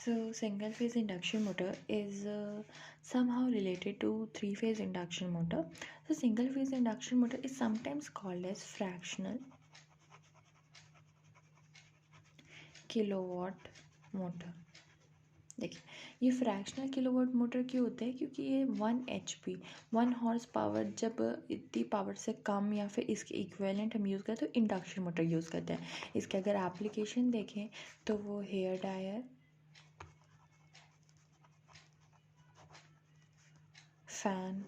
So single phase induction motor is somehow related to three phase induction motor. So single phase induction motor is sometimes called as fractional kilowatt motor. देखिए, ये fractional kilowatt motor क्यों होता है? क्योंकि ये 1 HP 1 horse power जब इतनी power से कम या फिर इसके इक्विवेलेंट हम यूज़ करते हैं तो इंडक्शन मोटर यूज़ करते हैं. इसके अगर एप्लीकेशन देखें तो वो हेयर ड्रायर, फैन,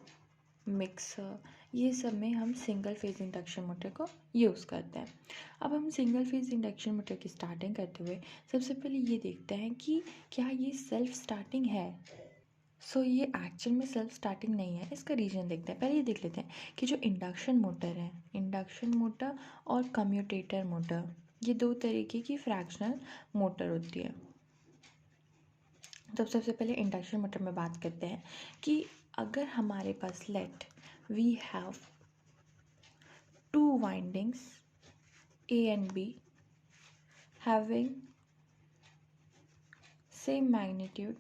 मिक्सर, ये सब में हम सिंगल फेज इंडक्शन मोटर को यूज़ करते हैं. अब हम सिंगल फेज इंडक्शन मोटर की स्टार्टिंग करते हुए सबसे पहले ये देखते हैं कि क्या ये सेल्फ स्टार्टिंग है. ये एक्चुअल में सेल्फ स्टार्टिंग नहीं है. इसका रीज़न देखते हैं. पहले ये देख लेते हैं कि जो इंडक्शन मोटर है, इंडक्शन मोटर और कम्यूटेटर मोटर, ये दो तरीके की फ्रैक्शनल मोटर होती है. तो सबसे पहले इंडक्शन मोटर में बात करते हैं कि अगर हमारे पास let we have 2 windings A and B having same magnitude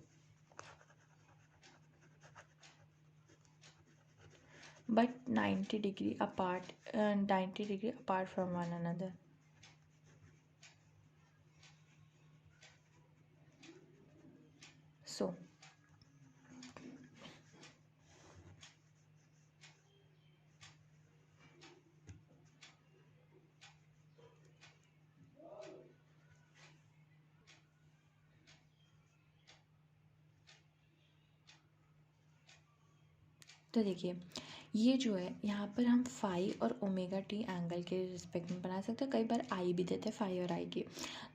but 90 degree apart from one another. So तो देखिए, ये जो है यहाँ पर हम फाई और ओमेगा टी एंगल के रिस्पेक्ट में बना सकते हैं. कई बार आई भी देते हैं, फाई और आई की.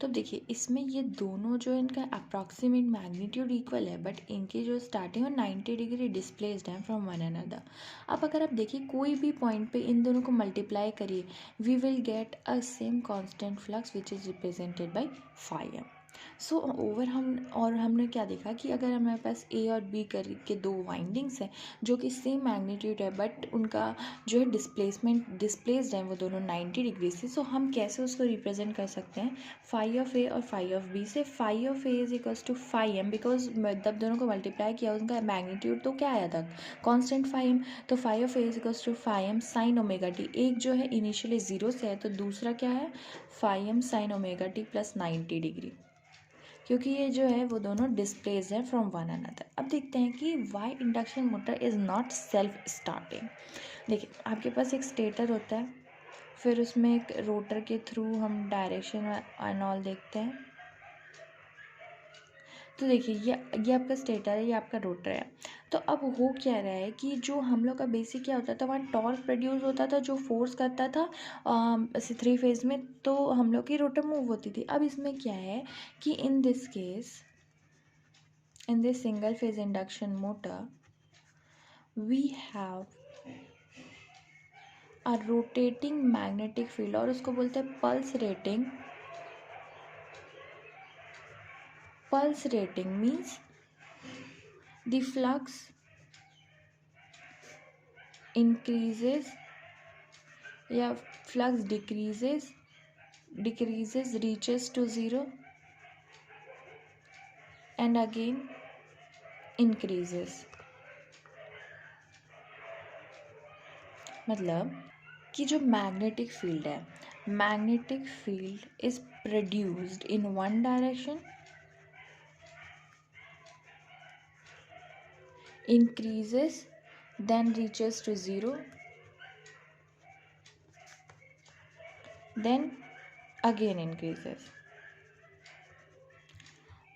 तो देखिए, इसमें ये दोनों जो है इनका अप्रॉक्सीमेट मैग्नीट्यूड इक्वल है बट इनकी जो स्टार्टिंग और 90 डिग्री डिस्प्लेस्ड है फ्रॉम वन अनदर. अब अगर आप देखिए कोई भी पॉइंट पे इन दोनों को मल्टीप्लाई करिए, we will get a same constant flux which is represented by phi m. हमने क्या देखा कि अगर हमारे पास ए और बी के दो वाइंडिंग्स हैं जो कि सेम मैग्नीट्यूड है बट उनका जो है डिस्प्लेस्ड है वो दोनों 90 डिग्री से. सो हम कैसे उसको रिप्रेजेंट कर सकते हैं? फाई ऑफ ए और फाई ऑफ बी से. Phi of A is equals to phi m because जब दोनों को मल्टीप्लाई किया उनका मैग्नीट्यूड तो क्या आया था? Constant phi M. तो phi of A is equals to phi M sine omega T. एक जो है इनिशियली 0 से है तो दूसरा क्या है? Phi M sine omega T plus 90 degree, क्योंकि ये जो है वो दोनों डिस्प्लेस हैं फ्रॉम वन अनदर. अब देखते हैं कि why induction motor is not self starting. देखिए, आपके पास एक स्टेटर होता है, फिर उसमें एक रोटर के थ्रू हम डायरेक्शन एंड ऑल देखते हैं. तो देखिए, ये आपका स्टेटर है, ये आपका रोटर है. तो अब हो क्या रहा है कि जो हम लोग का बेसिक क्या होता था, वहाँ टॉर्क प्रोड्यूस होता था जो फोर्स करता था ऐसे 3 फेज में, तो हम लोग की रोटर मूव होती थी. अब इसमें क्या है कि in this case, in this single phase induction motor we have a rotating magnetic field और उसको बोलते हैं pulse rating. Pulse rating means the flux increases या flux decreases reaches to 0 and again increases. मतलब कि जो मैग्नेटिक फील्ड है, magnetic field is produced in one direction, increases then reaches to 0 then again increases.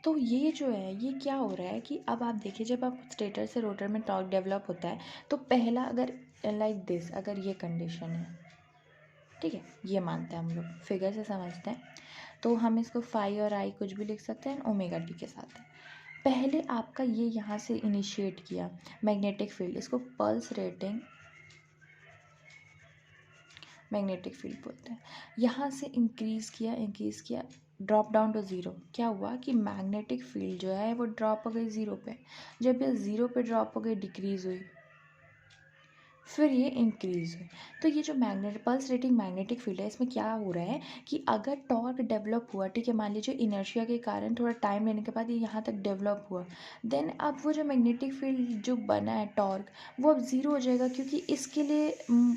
तो ये जो है ये क्या हो रहा है कि अब आप देखिए, जब आप स्टेटर से रोटर में टॉर्क डेवलप होता है तो पहला अगर लाइक दिस, अगर ये कंडीशन है, ठीक है, ये मानते हैं हम लोग, फिगर से समझते हैं, तो हम इसको फाई और आई कुछ भी लिख सकते हैं ओमेगा टी के साथ है. पहले आपका ये यहाँ से इनिशिएट किया मैग्नेटिक फील्ड, इसको पल्स रेटिंग मैग्नेटिक फील्ड बोलते हैं. यहाँ से इंक्रीज़ किया ड्रॉप डाउन टू 0. क्या हुआ कि मैग्नेटिक फील्ड जो है वो ड्रॉप हो गई 0 पे. जब ये 0 पे ड्रॉप हो गई, डिक्रीज़ हुई, फिर ये इंक्रीज़ हुए। तो ये जो पल्स रेटिंग मैग्नेटिक फील्ड है, इसमें क्या हो रहा है कि अगर टॉर्क डेवलप हुआ, ठीक है, मान लीजिए इनर्शिया के कारण थोड़ा टाइम लेने के बाद ये यहाँ तक डेवलप हुआ, देन अब वो जो मैग्नेटिक फील्ड जो बना है टॉर्क, वो अब ज़ीरो हो जाएगा, क्योंकि इसके लिए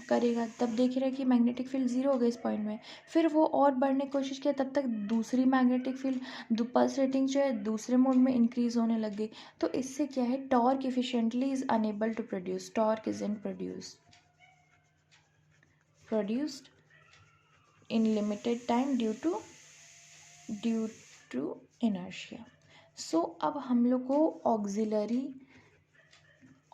करेगा, तब देख रहा है कि मैग्नेटिक फील्ड ज़ीरो हो गया इस पॉइंट में। फिर वो और बढ़ने की कोशिश किया, तब तक दूसरी मैग्नेटिक फील्ड पल्स रेटिंग जो है दूसरे मोड में इंक्रीज़ होने लग गई। तो इससे क्या है, torque efficiently is unable to produce, torque is in produced in limited time due to inertia. So अब हम लोग को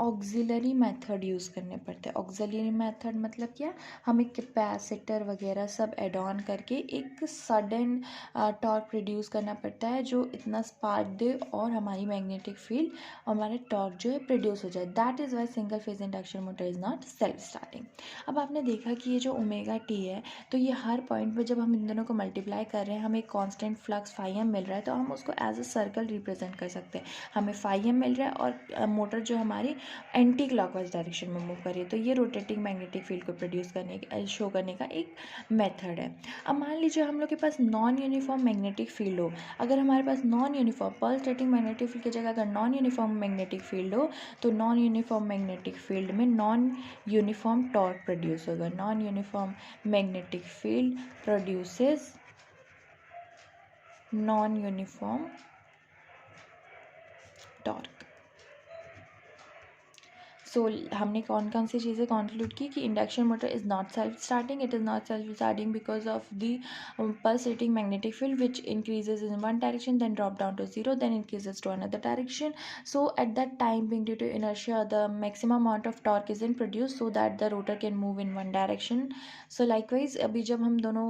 ऑक्सिलरी मेथड यूज़ करने पड़ते हैं। ऑक्सिलरी मेथड मतलब क्या, हमें कैपेसिटर वगैरह सब ऐड ऑन करके एक सडन टॉर्क प्रोड्यूस करना पड़ता है जो इतना स्पार्क दे और हमारी मैग्नेटिक फील्ड और हमारा टॉर्क जो है प्रोड्यूस हो जाए। That is why single phase induction motor is not self starting. अब आपने देखा कि ये जो ओमेगा टी है, तो ये हर पॉइंट पे जब हम इन दोनों को मल्टीप्लाई कर रहे हैं, हमें एक कांस्टेंट फ्लक्स फाई एम मिल रहा है, तो हम उसको एज अ सर्कल रिप्रेजेंट कर सकते हैं। हमें फाई एम मिल रहा है और मोटर जो हमारी एंटी क्लॉकवाइज डायरेक्शन में मूव करिए, तो ये रोटेटिंग मैग्नेटिक फील्ड को प्रोड्यूस करने शो करने का एक मेथड है। अब मान लीजिए हम लोग के पास नॉन यूनिफॉर्म मैग्नेटिक फील्ड हो, अगर हमारे पास non uniform pulsating magnetic field की जगह अगर नॉन यूनिफॉर्म मैग्नेटिक फील्ड हो, तो नॉन यूनिफॉर्म मैग्नेटिक फील्ड में नॉन यूनिफॉर्म टॉर्क प्रोड्यूस होगा। Non uniform magnetic field produces non uniform torque. So हमने कौन कौन सी चीज़ें कंक्लूड की कि induction motor is not self starting, it is not self starting because of the pulsating magnetic field which increases in one direction then drop down to zero then increases to another direction. So at that time being due to inertia the maximum amount of torque is in produced so that the rotor can move in one direction. So likewise अभी जब हम दोनों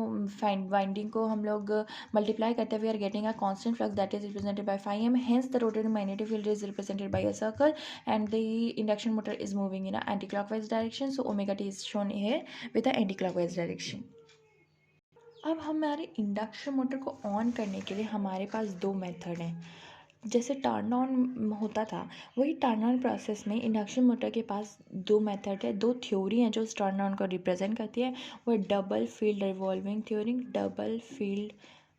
winding को हम लोग multiply करते हैं, we are getting a constant flux that is represented by phi m, hence the rotating magnetic field is represented by a circle and the induction motor is moving in an anti-clockwise direction. So omega t is shown here with the anti-clockwise direction. अब हमारे induction motor को on करने के लिए हमारे पास दो method हैं। जैसे टर्न ऑन होता था, वही टर्न ऑन प्रोसेस में इंडक्शन मोटर के पास दो मेथड है, दो थ्योरी हैं जो इस टर्न ऑन को रिप्रेजेंट करती है। वो double field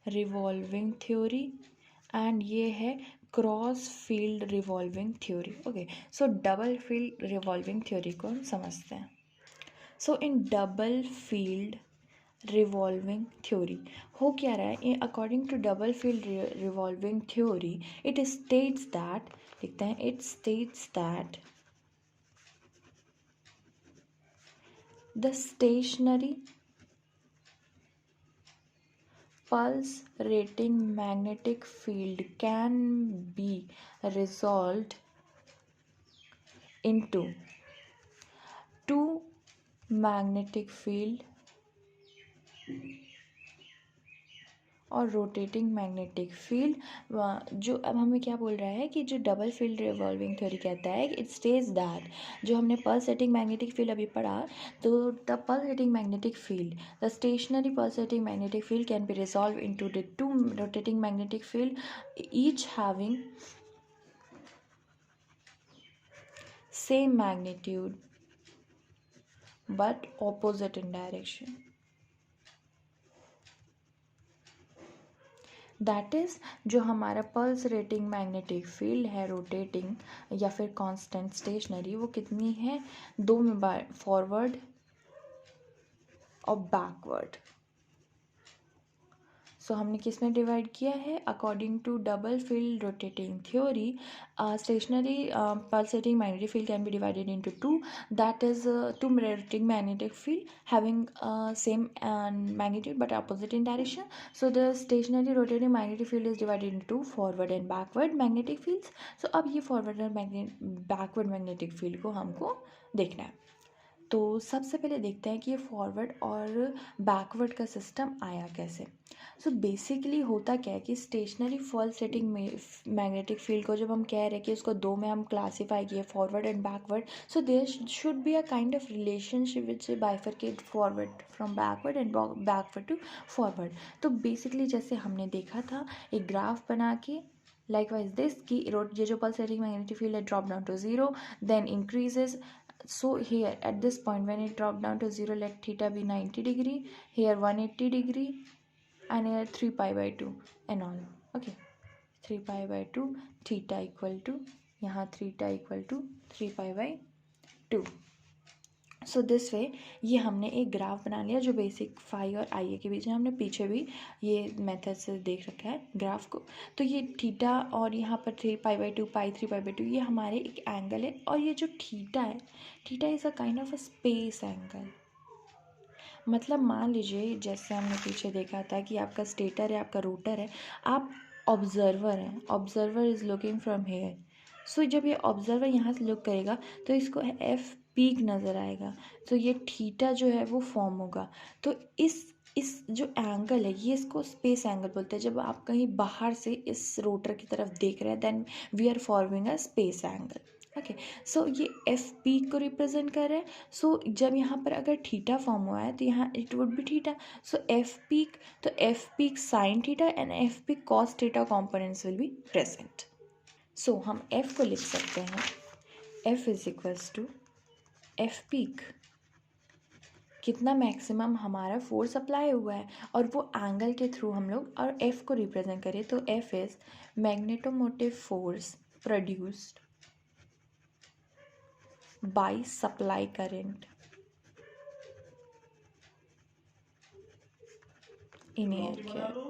revolving theory and ये है cross field revolving theory. Okay, so double field revolving theory को हम समझते हैं। So in double field revolving theory हो क्या रहा है, according to double field revolving theory it states that, लिखते हैं, it states that the stationary pulsating magnetic field can be resolved into two magnetic field और रोटेटिंग मैग्नेटिक फील्ड। जो अब हमें क्या बोल रहा है कि जो डबल फील्ड रिवॉल्विंग थ्योरी कहता है इट स्टेज दैट, जो हमने पल्सेटिंग मैग्नेटिक फील्ड अभी पढ़ा, तो the pulsating magnetic field, the stationary pulsating magnetic field can be resolve into the two rotating magnetic field each having same magnitude but opposite in direction. That is जो हमारा pulse rating magnetic field है rotating या फिर constant stationery, वो कितनी है, दो में बार फॉरवर्ड और बैकवर्ड। सो हमने किस में डिवाइड किया है, according to double field rotating theory stationary pulsating magnetic field can be divided into two, that is two rotating magnetic field having same magnitude but opposite in direction. So the stationary rotating magnetic field is divided into forward and backward magnetic fields. So अब ये forward और backward magnetic field को हमको देखना है। तो सबसे पहले देखते हैं कि ये फॉरवर्ड और बैकवर्ड का सिस्टम आया कैसे। सो बेसिकली होता क्या है कि स्टेशनरी पल्सेटिंग मैग्नेटिक फील्ड को जब हम कह रहे हैं कि उसको दो में हम क्लासीफाई किए, forward and backward, so there should be a kind of relationship which bifurcate forward from backward and backward to forward. तो बेसिकली जैसे हमने देखा था एक ग्राफ बना के likewise this कि ये जो pulsating magnetic field है drop down to zero then increases So here at this point when it drop down to 0, let theta be 90 degree, here 180 degree, and here 3 pi by 2 and all. Okay, 3 pi by 2 theta equal to, यहाँ theta equal to 3 pi by 2. So this way ये हमने एक graph बना लिया जो basic phi और आई ए के बीच में, हमने पीछे भी ये मेथड से देख रखा है ग्राफ को. तो ये थीटा और यहाँ पर 3 pi by 2 pi 3 pi by 2 ये हमारे एक एंगल है. और ये जो थीटा है, theta is a kind of a space angle. मतलब मान लीजिए जैसे हमने पीछे देखा था कि आपका स्टेटर है, आपका रोटर है, आप ऑब्जर्वर हैं, observer is looking from here. So जब ये ऑब्जर्वर यहाँ से लुक करेगा तो इसको एफ पीक नज़र आएगा. तो ये थीटा जो है वो फॉर्म होगा. तो इस जो एंगल है ये इसको स्पेस एंगल बोलते हैं. जब आप कहीं बाहर से इस रोटर की तरफ देख रहे हैं then we are forming a space angle. Okay, so ये एफ पीक को रिप्रेजेंट कर रहा है. सो जब यहाँ पर अगर थीटा फॉर्म हुआ है तो यहाँ it would be theta. So F peak, तो F peak sine theta and F peak cos theta components will be present. So हम एफ को लिख सकते हैं, F is equals to F peak, कितना मैक्सिमम हमारा फोर्स अप्लाई हुआ है और वो एंगल के थ्रू हम लोग और एफ को रिप्रेजेंट करें तो F is magnetomotive force produced by supply current in air care.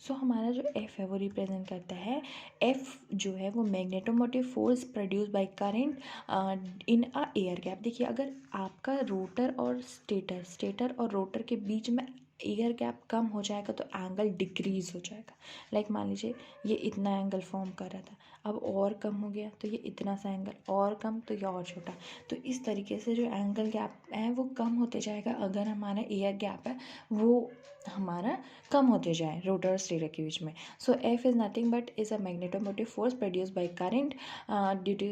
So हमारा जो एफ है वो रिप्रेजेंट करता है, एफ जो है वो magnetomotive force produce by current in a air gap. देखिए अगर आपका रोटर और स्टेटर और रोटर के बीच में एयर गैप कम हो जाएगा तो एंगल डिक्रीज हो जाएगा. लाइक मान लीजिए ये इतना एंगल फॉर्म कर रहा था, अब और कम हो गया तो ये इतना सा एंगल, और कम तो ये और छोटा. तो इस तरीके से जो एंगल गैप है वो कम होते जाएगा अगर हमारा एयर गैप है वो हमारा कम होते जाए रोटर और स्टेटर के बीच में. So F is nothing but is a magnetomotive force produce by current due to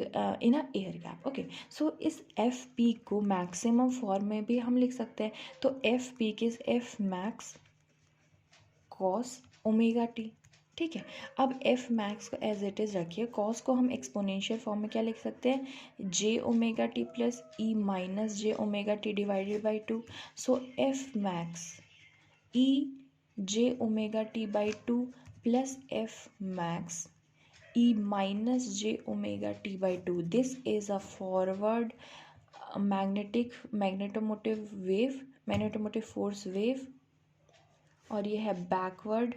in a air gap. Okay, so इस एफ पीक को मैक्सिमम फॉर्म में भी हम लिख सकते हैं. तो F peak is F max cos omega T. ठीक है, अब एफ मैक्स को एज इट इज़ रखिए. कॉस को हम एक्सपोनेंशियल फॉर्म में क्या लिख सकते हैं, J omega T plus E minus J omega T divided by 2. So F max E J omega T by 2 plus F max E minus J omega T by 2. This is a forward magnetomotive force wave. और ये है backward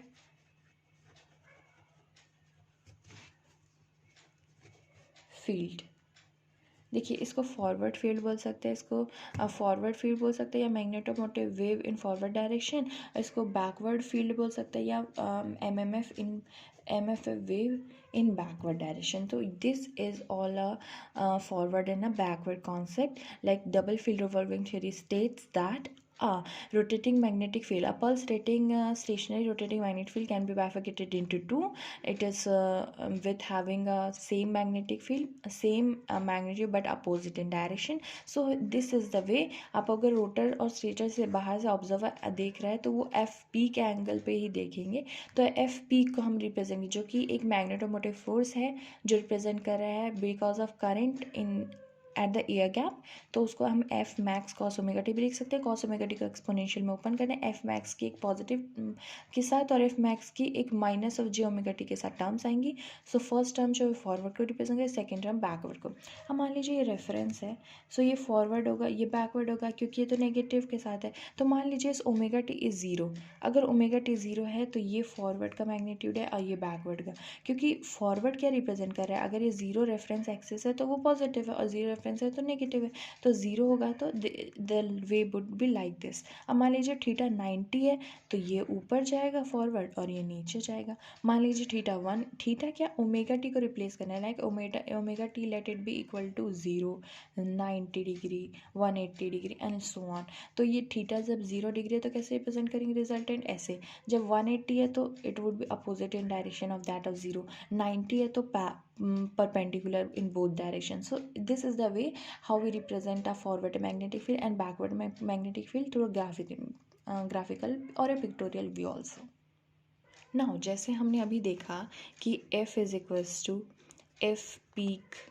field. देखिए इसको forward field बोल सकते हैं, इसको forward field बोल सकते हैं या magnetomotive wave in forward direction. इसको बैकवर्ड फील्ड बोल सकते हैं या MF wave in backward direction. तो this is all a forward and a backward concept. Like double field revolving theory states that rotating magnetic field, a pulsating stationary rotating magnetic field can be bifurcated into two. It is with having a same magnetic field, same magnitude but opposite in direction. So this is the way. आप अगर rotor और stator से बाहर से observer देख रहा है तो वो एफ पी के एंगल पे ही देखेंगे. तो एफ पी को हम रिप्रेजेंट, जो कि एक मैग्नेटोमोटिव फोर्स है जो रिप्रेजेंट कर रहा है because of current in at the air gap. तो उसको हम F max cos omega T भी लिख सकते हैं. कॉस ओमेगा टी को एक्सपोनेंशियल में ओपन करना है, एफ मैक्स की एक पॉजिटिव के साथ और एफ मैक्स की एक minus of J omega T के साथ टर्म्स आएंगी. सो फर्स्ट टर्म जो है फॉरवर्ड को रिप्रेजेंट करें, सेकेंड टर्म बैकवर्ड को. अब मान लीजिए ये रेफरेंस है, सो ये फॉरवर्ड होगा, ये बैकवर्ड होगा क्योंकि ये तो नेगेटिव के साथ है. तो मान लीजिए इस ओमेगा टी इज़ ज़ीरो. अगर ओमेगा टी ज़ीरो है तो ये फॉरवर्ड का मैग्नीट्यूड है और ये बैकवर्ड का. क्योंकि फॉरवर्ड क्या रिप्रेजेंट कर रहा है, अगर ये ज़ीरो रेफरेंस एक्सिस है तो वो पॉजिटिव है और ज़ीरो रेफरेंस है तो नेगेटिव है. तो ज़ीरो होगा तो the way would be like this. अब मान लीजिए थीटा 90 है तो ये ऊपर जाएगा फॉरवर्ड और ये नीचे जाएगा. मान लीजिए थीटा 1, थीटा क्या ओमेगा टी को रिप्लेस करना है. Like omega t let it be equal to 0, 90 degree, 180 degree and so on. तो ये थीटा जब 0 डिग्री है तो कैसे रिप्रेजेंट करेंगे रिजल्टेंट, ऐसे. जब 180 है तो it would be opposite in direction of that of 0. 90 है तो perpendicular in both directions. So this is the way how we represent a forward magnetic field and backward magnetic field through a graphical or a pictorial view also. Now जैसे हमने अभी देखा कि F is equals to F peak.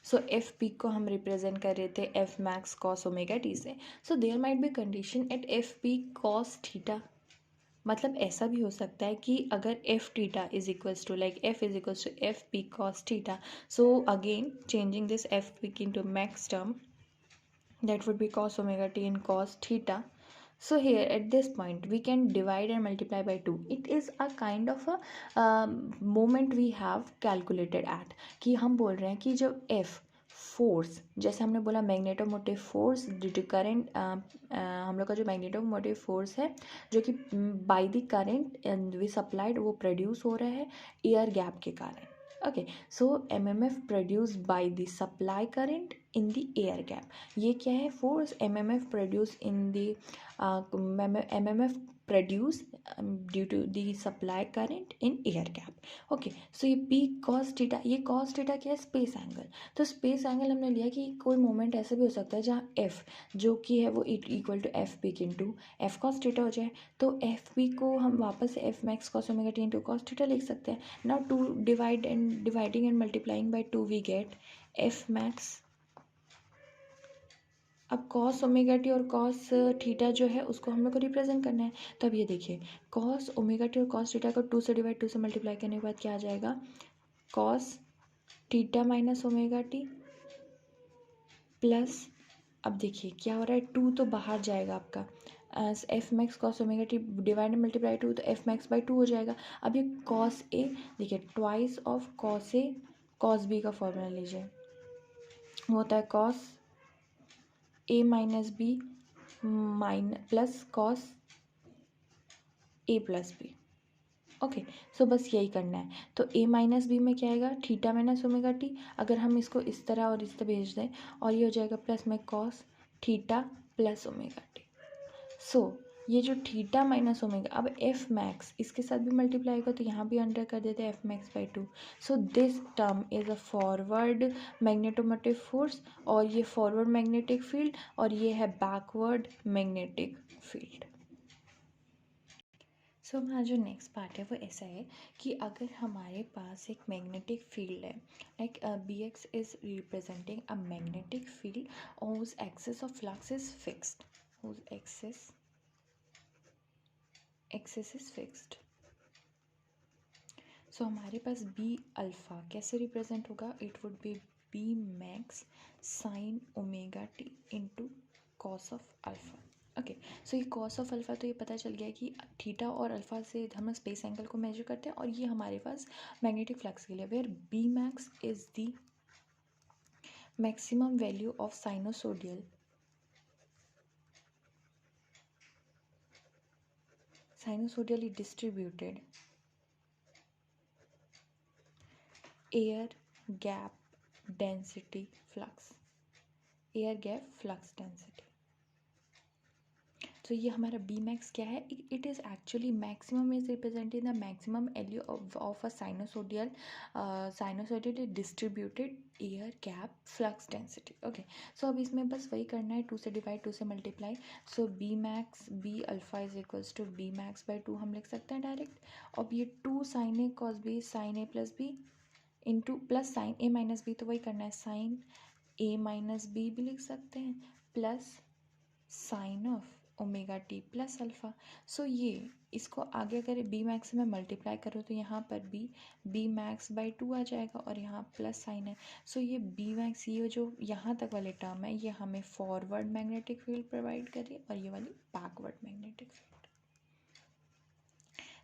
So F peak को हम represent कर रहे थे F max cos omega T से. So there might be condition at F peak cos theta. मतलब ऐसा भी हो सकता है कि अगर F theta is equals to like F is equals to F peak cos theta. So again changing this F peak into max term, that would be cos omega t and cos theta. So here at this point we can divide and multiply by 2. It is a kind of a moment we have calculated at कि हम बोल रहे हैं कि जब f force, जैसे हमने बोला magnetomotive force due to current, हम लोग का जो मैग्नेटोमोटिव फोर्स है जो कि by the current we supplied वो प्रोड्यूस हो रहा है एयर गैप के कारण. Okay, so mmf produced by the supply current in the air gap. ये क्या है force mmf produced in the mmf produced due to the supply current in air gap. Okay, so ये p cos theta, ये cos theta क्या है space angle. तो space angle हमने लिया कि कोई मोमेंट ऐसा भी हो सकता है जहाँ f जो कि है वो equal to F peak into F cos theta हो जाए. तो एफ पी को हम वापस से F max cos omega T into cos theta लिख सकते हैं. Now to dividing and multiplying by 2 we get f max. अब cos ओमेगा टी और cos थीटा जो है उसको हम लोग को रिप्रेजेंट करना है. तो अब ये देखिए cos ओमेगा टी और cos थीटा को 2 से डिवाइड 2 से मल्टीप्लाई करने के बाद क्या आ जाएगा cos theta minus omega T plus, अब देखिए क्या हो रहा है 2 तो बाहर जाएगा आपका, F max cos omega T divide and multiply 2 तो एफ मैक्स बाई 2 हो जाएगा. अब ये कॉस ए देखिए twice of cos A cos B का फॉर्मूला लीजिए, वो होता है cos A minus B plus cos A plus B. Okay, so बस यही करना है. तो ए माइनस बी में क्या आएगा थीटा माइनस ओमेगा टी. अगर हम इसको इस तरह और इस तरह भेज दें और ये हो जाएगा प्लस में cos theta plus omega T. So ये जो थीटा माइनस ओमेगा, अब एफ मैक्स इसके साथ भी मल्टीप्लाई होगा तो यहाँ भी अंडर कर देते हैं F max by 2. So this term is a forward magnetomotive force और ये फॉरवर्ड मैग्नेटिक फील्ड और ये है बैकवर्ड मैग्नेटिक फील्ड. सो हमारा जो नेक्स्ट पार्ट है वो ऐसा है कि अगर हमारे पास एक मैग्नेटिक फील्ड है like B X is representing a magnetic field और उस axis of flux is fixed, whose axis is fixed. So हमारे पास बी अल्फ़ा कैसे रिप्रेजेंट होगा, it would be B max sine omega T into cos of alpha. Okay, so ये cos of alpha तो ये पता चल गया कि थीटा और अल्फ़ा से हम स्पेस एंगल को मेजर करते हैं और ये हमारे पास मैग्नेटिक फ्लक्स के लिए where B max is the maximum value of sinusoidally distributed air gap density flux, air gap flux density. तो ये हमारा बी मैक्स क्या है, it is actually maximum is representing the maximum value of a sinusoidally distributed air gap flux density. Okay, so अब इसमें बस वही करना है 2 से डिवाइड 2 से multiply. So B max B alpha is equals to B max by 2 हम लिख सकते हैं डायरेक्ट. अब ये 2 sine A cos B sine A plus B into plus sine A minus B, तो वही करना है साइन ए माइनस बी भी लिख सकते हैं plus sine of omega T plus alpha. So ये इसको आगे अगर बी मैक्स में मल्टीप्लाई करो तो यहाँ पर भी बी मैक्स बाई 2 आ जाएगा और यहाँ प्लस साइन है. सो ये बी मैक्स ये जो यहाँ तक वाले टर्म है ये हमें फॉरवर्ड मैग्नेटिक फील्ड प्रोवाइड कर रही है और ये वाली backward magnetic field.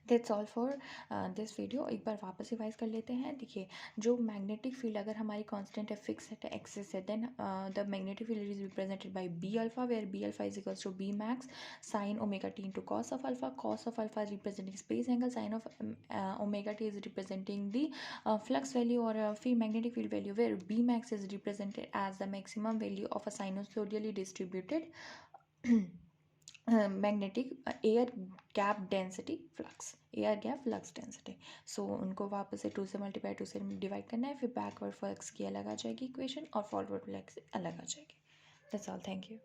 That's all for this video. एक बार वापस रिवाइज कर लेते हैं. देखिए जो मैग्नेटिक फील्ड अगर हमारी कांस्टेंट है फिक्स है एक्सिस है then the magnetic field is represented by B alpha where B alpha is equals to B max sine omega T into cos of alpha. Cos of alpha representing space angle, sine of omega T is representing the flux value और फिर magnetic field value where B max is represented as the maximum value of a sinusoidally distributed magnetic air gap density flux, air gap flux density. सो उनको वापस से 2 से multiply 2 से divide करना है, फिर बैकवर्ड फ्लक्स की अलग आ जाएगी इक्वेशन और फॉरवर्ड फ्लक्स अलग आ जाएगी. That's all, thank you.